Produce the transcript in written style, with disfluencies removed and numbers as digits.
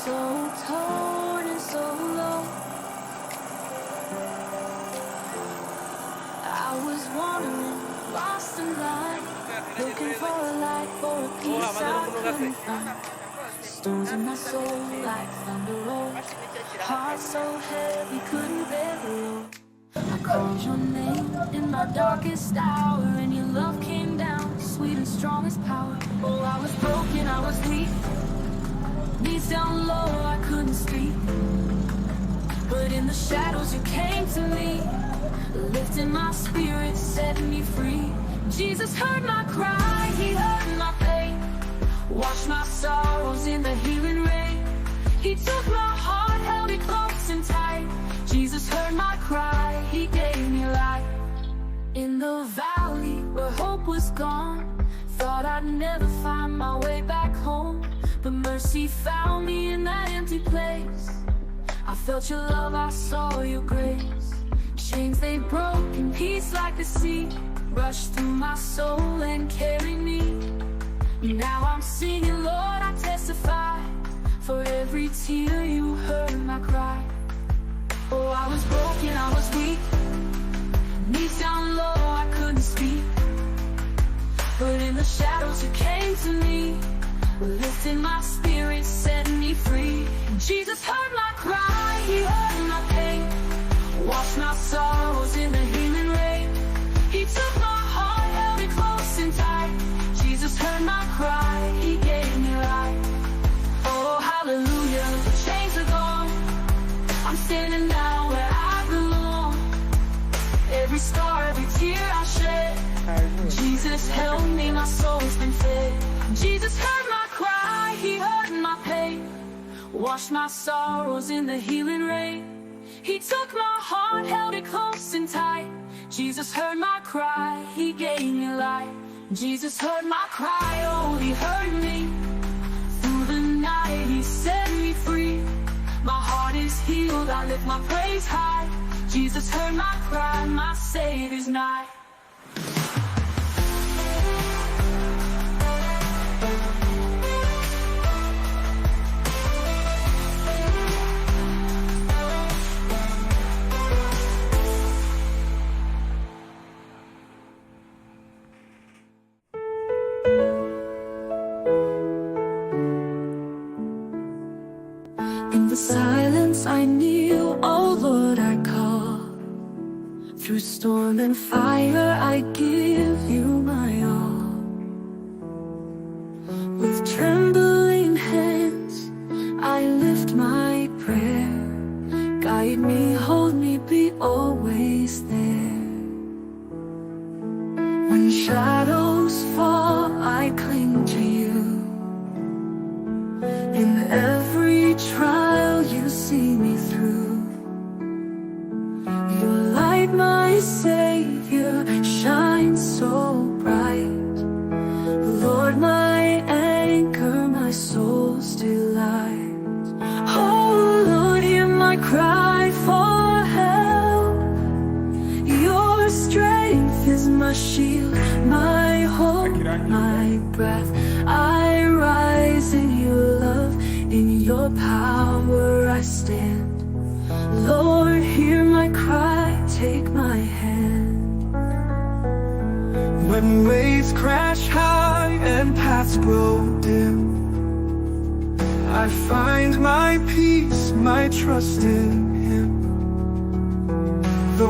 so torn and so low. I was wandering, lost in life, looking for a light, for a peace I couldn't find. Storms in my soul like thunder rolls, heart so heavy couldn't bear the load. I called your name in my darkest hour, and your love came down, sweet and strong as power. Oh, I was broken, I was weak, knees down low, I couldn't speak. But in the shadows you came to me, lifting my spirit, setting me free. Jesus heard my cry, he heard my pain, washed my sorrows in the healing rain. He took my heart, held it close and tight. Jesus heard my cry, he gave me life. In the valley where hope was gone, thought I'd never find my way back home. But mercy found me in that empty place. I felt your love, I saw your grace. Chains they broke in peace like the sea, rushed through my soul and carried me. Now I'm singing, Lord, I testify, for every tear you heard my cry. Oh, I was broken, I was weak, knees down low, I couldn't speak. But in the shadows you came to me, lifting my spirit, setting me free. Jesus heard my cry, he heard my pain, washed my sorrows in the healing rain. He took my heart, held it close and tight. Jesus heard my cry, he gave me life. Oh, hallelujah, the chains are gone, I'm standing now where I belong. Every scar, every tear I shed, Jesus held me, my soul's been fed. Jesus heard my cry, he heard my pain, washed my sorrows in the healing rain. He took my heart, held it close and tight. Jesus heard my cry, he gave me life. Jesus heard my cry, oh, he heard me. Through the night, he set me free. My heart is healed, I lift my praise high. Jesus heard my cry, my Savior's nigh. In the silence I kneel, oh Lord, I call. Through storm and fire I give you my all. With trembling hands I lift my prayer. Guide me, hold me, be always there. When shadows fall, I cling to you. In every trial you see me through. Your light, my Savior, shines so bright. Lord, my anchor, my soul's delight. Oh Lord, hear my cry for help. Your strength is my shield, my hope, my breath. I rise in your love, in your power I stand. Lord, hear my cry, take my hand. When waves crash high and paths grow dim, I find my peace, my trust in Him. The